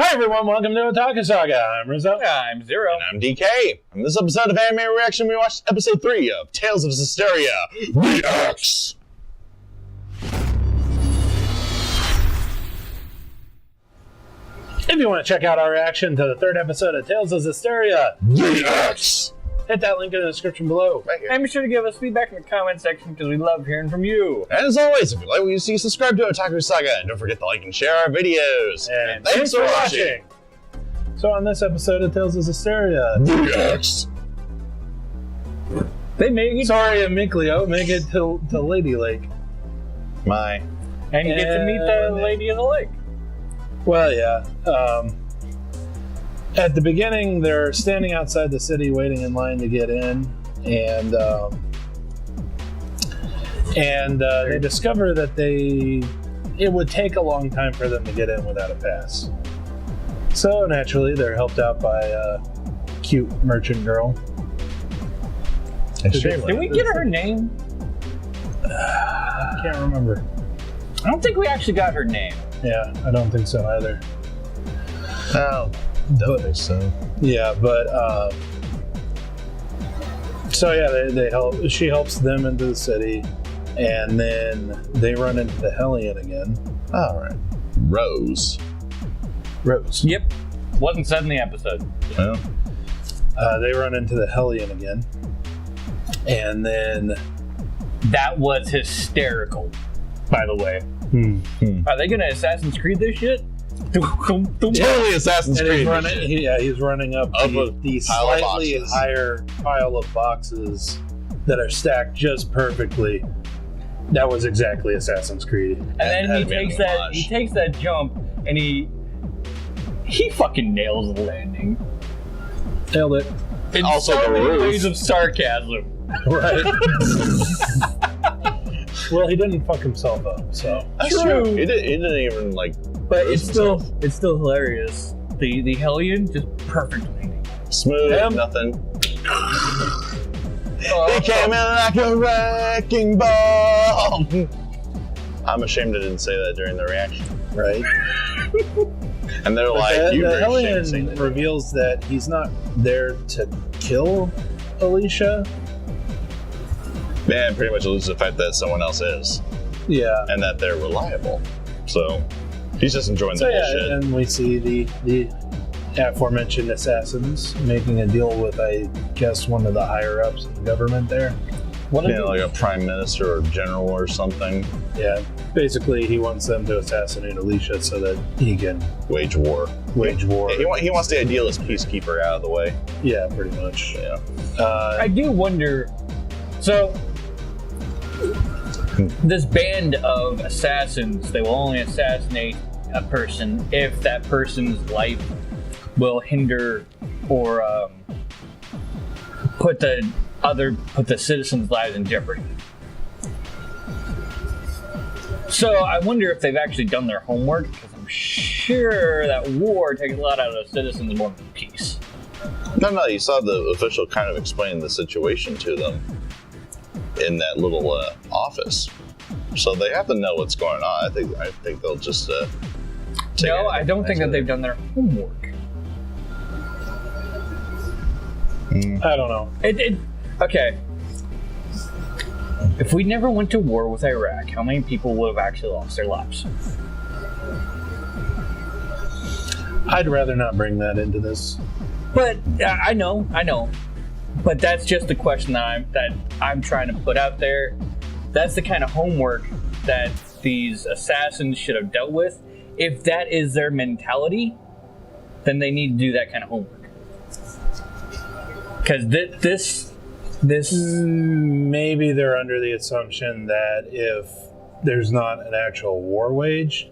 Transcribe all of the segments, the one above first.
Hi everyone, welcome to Otaku Saga. I'm Rizzo. I'm Zero. And I'm DK. In this episode of Anime Reaction, we watched episode 3 of Tales of Zestiria Reacts. If you want to check out our reaction to the third episode of Tales of Zestiria Reacts. hit that link in the description below. Right here. And be sure to give us feedback in the comment section because we love hearing from you. And as always, if you like what you see, subscribe to Otaku Saga. And don't forget to like and share our videos. And thanks for watching. So on this episode of Tales of Zestiria, Reacts. They make it. Sorry, Mikleo, make it to Lady Lake. My. And you get to meet the Lady of the Lake. Well, yeah. At the beginning, they're standing outside the city waiting in line to get in, and they discover that it would take a long time for them to get in without a pass. So naturally, they're helped out by a cute merchant girl. Did we get her name? I can't remember. I don't think we actually got her name. Yeah, I don't think so either. Oh, don't think so. Yeah, but so yeah, they help. She helps them into the city, and then they run into the Hellion again. All right. Rose. Yep. Wasn't said in the episode. Well, They run into the Hellion again, and then That was hysterical, by the way. Are they gonna Assassin's Creed this shit? totally Assassin's and Creed. he's running up the slightly higher pile of boxes that are stacked just perfectly. That was exactly Assassin's Creed. And then he takes that jump and he fucking nails the landing. Nailed it. In Also so the many roof. ways of sarcasm. Right. Well, he didn't fuck himself up, so. That's true. He didn't even But lose it's still hilarious. The Hellion, just perfect landing. smooth, Damn. nothing. He came in like a wrecking ball. I'm ashamed I didn't say that during the reaction. Right. And they're like, you the were ashamed to say Hellion that. reveals that he's not there to kill Alicia. Man, pretty much alludes to the fact that someone else is, Yeah. and that they're reliable. So he's just enjoying the So yeah, bullshit. and we see the aforementioned assassins making a deal with, I guess, one of the higher ups in the government there. Like a prime minister or general or something. Yeah, basically he wants them to assassinate Alicia so that he can Wage war. wage war. Yeah, he wants the idealist peacekeeper out of the way. Yeah, pretty much. Yeah. I do wonder. So, this band of assassins, they will only assassinate a person if that person's life will hinder or put the citizens' lives in jeopardy. So I wonder if they've actually done their homework, because I'm sure that war takes a lot out of the citizens more than peace. No, you saw the official kind of explain the situation to them in that little office. So they have to know what's going on. I think they'll just take No, it I don't think that they've done their homework. I don't know. Okay. If we never went to war with Iraq, how many people would have actually lost their lives? I'd rather not bring that into this. But I know. But that's just the question that I'm trying to put out there. That's the kind of homework that these assassins should have dealt with. If that is their mentality, then they need to do that kind of homework. Because this Maybe they're under the assumption that if there's not an actual war waged,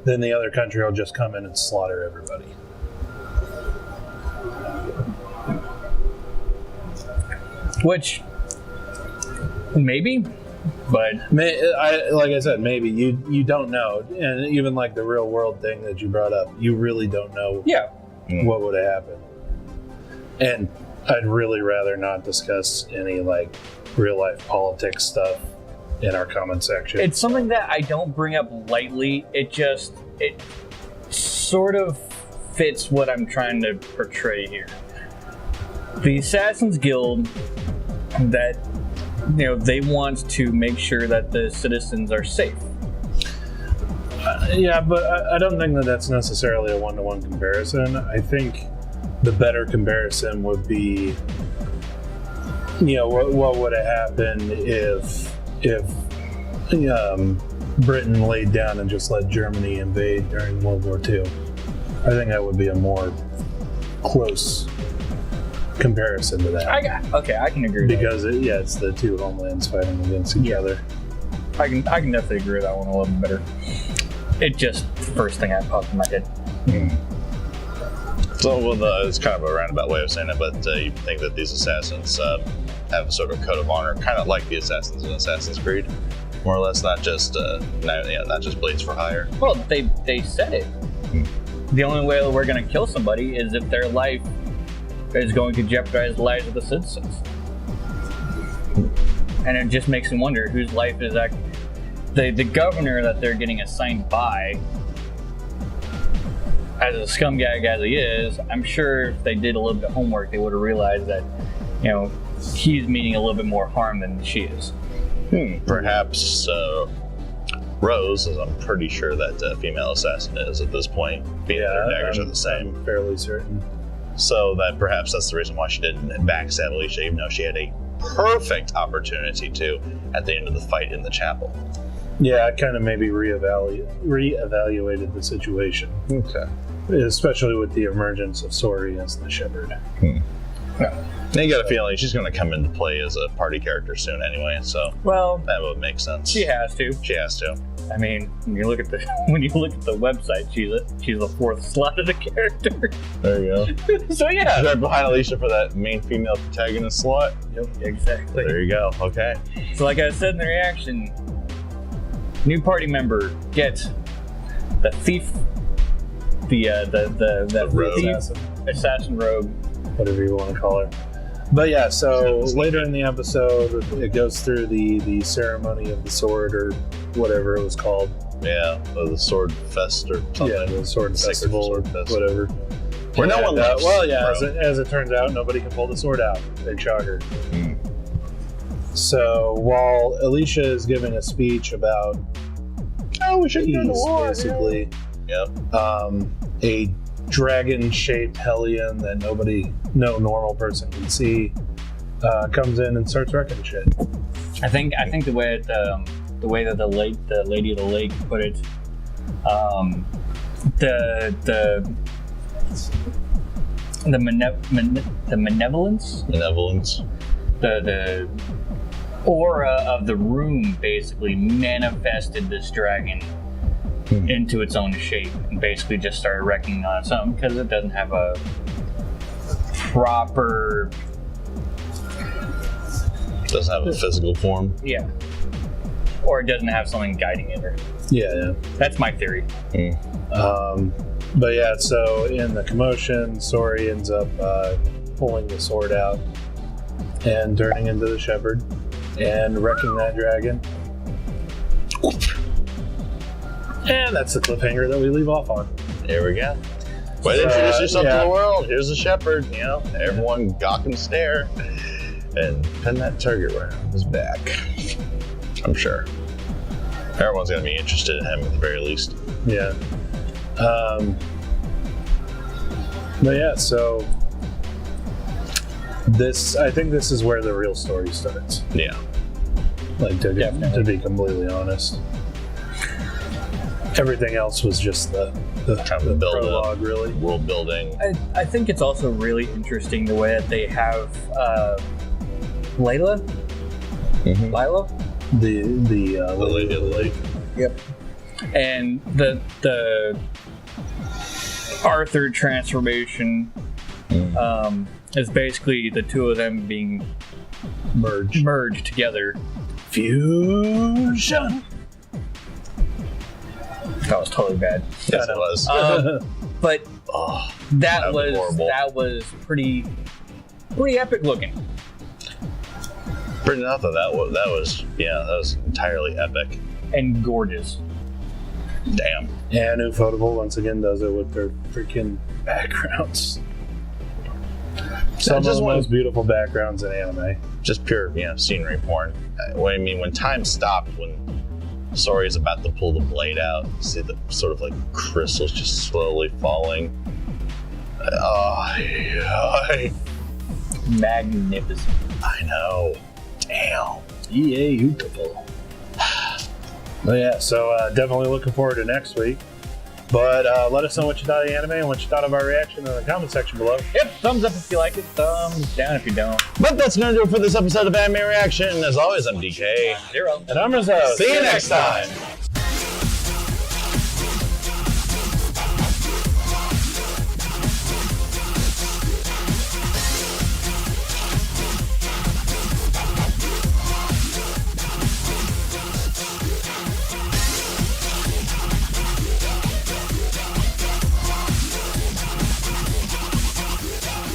then the other country will just come in and slaughter everybody. Which, maybe, but Like I said, maybe you don't know, and even like the real world thing that you brought up, you really don't know yeah. what would have happened. And I'd really rather not discuss any like real life politics stuff in our comment section. It's something that I don't bring up lightly. It sort of fits what I'm trying to portray here. The Assassin's Guild, that they want to make sure that the citizens are safe. Yeah, but I don't think that that's necessarily a one-to-one comparison. I think the better comparison would be, what would have happened if Britain laid down and just let Germany invade during World War II. I think that would be a more close comparison to that. I can agree with because it's the two homelands fighting against each other. I can definitely agree with that one a little bit better. It just first thing that popped in my head. So, it's kind of a roundabout way of saying it, but you think that these assassins have a sort of code of honor, kind of like the assassins in Assassin's Creed, more or less, not just blades for hire. Well, they said it. The only way that we're going to kill somebody is if their life is going to jeopardize the lives of the citizens. And it just makes me wonder whose life is actually... The governor that they're getting assigned by, as a scumbag as he is, I'm sure if they did a little bit of homework, they would have realized that, he's meaning a little bit more harm than she is. Perhaps Rose, as I'm pretty sure that female assassin is at this point, being their daggers are the same. I'm fairly certain. So that perhaps that's the reason why she didn't backstab Alicia, even though she had a perfect opportunity to at the end of the fight in the chapel. Yeah, I kind of maybe reevaluated the situation. Okay. Especially with the emergence of Sori as the shepherd. Now you got a feeling she's going to come into play as a party character soon anyway, so that would make sense. She has to. I mean, when you look at the website, she's the fourth slot of the character. There you go. So yeah, she's right behind Alicia for that main female protagonist slot. Yep, exactly. There you go. Okay. So like I said in the reaction, new party member gets the thief, the rogue. assassin rogue, whatever you want to call her. But yeah, so later in the episode, it goes through the ceremony of the sword or whatever it was called. Yeah, the sword fest or something. Yeah, the sword festival or whatever. Where no one loves. Well, yeah, as it turns out, nobody can pull the sword out. Big shocker. So while Alicia is giving a speech about we should go to war, basically, a dragon-shaped hellion that no normal person can see, comes in and starts wrecking shit. I think the way that the lady of the lake put it, the malevolence, the aura of the room basically manifested this dragon into its own shape and basically just started wrecking on its own because it doesn't have a proper... Doesn't have a physical form? Yeah. Or it doesn't have something guiding it. Yeah. That's my theory. But yeah, so in the commotion, Sori ends up pulling the sword out and turning into the shepherd and wrecking that dragon. And that's the cliffhanger that we leave off on. There we go. Way to introduce yourself to the world. Here's the shepherd, everyone gawk and stare and pin that target right on his back. I'm sure. Everyone's going to be interested in him at the very least. Yeah. But yeah, so I think this is where the real story starts. Yeah. Like, to be completely honest. Everything else was just the prologue, really. World building. I think it's also really interesting the way that they have Layla? Lila? The Lady of the Lake. Yep. And the Arthur transformation is basically the two of them being merged together. Fusion. That was totally bad. Yes, it was. But that was pretty epic looking. Pretty enough that was entirely epic and gorgeous. Damn. And Ufotable once again does it with their freaking backgrounds. Some of the most beautiful backgrounds in anime. Just pure, scenery porn. When time stopped, when Sori's about to pull the blade out, you see the sort of like crystals just slowly falling. Magnificent. I know. Damn. Beautiful. Well, yeah, so definitely looking forward to next week. But let us know what you thought of the anime and what you thought of our reaction in the comment section below. Yep, thumbs up if you like it, thumbs down if you don't. But that's going to do it for this episode of Anime Reaction. As always, I'm DK. Zero. And I'm Rizzo. See you next time.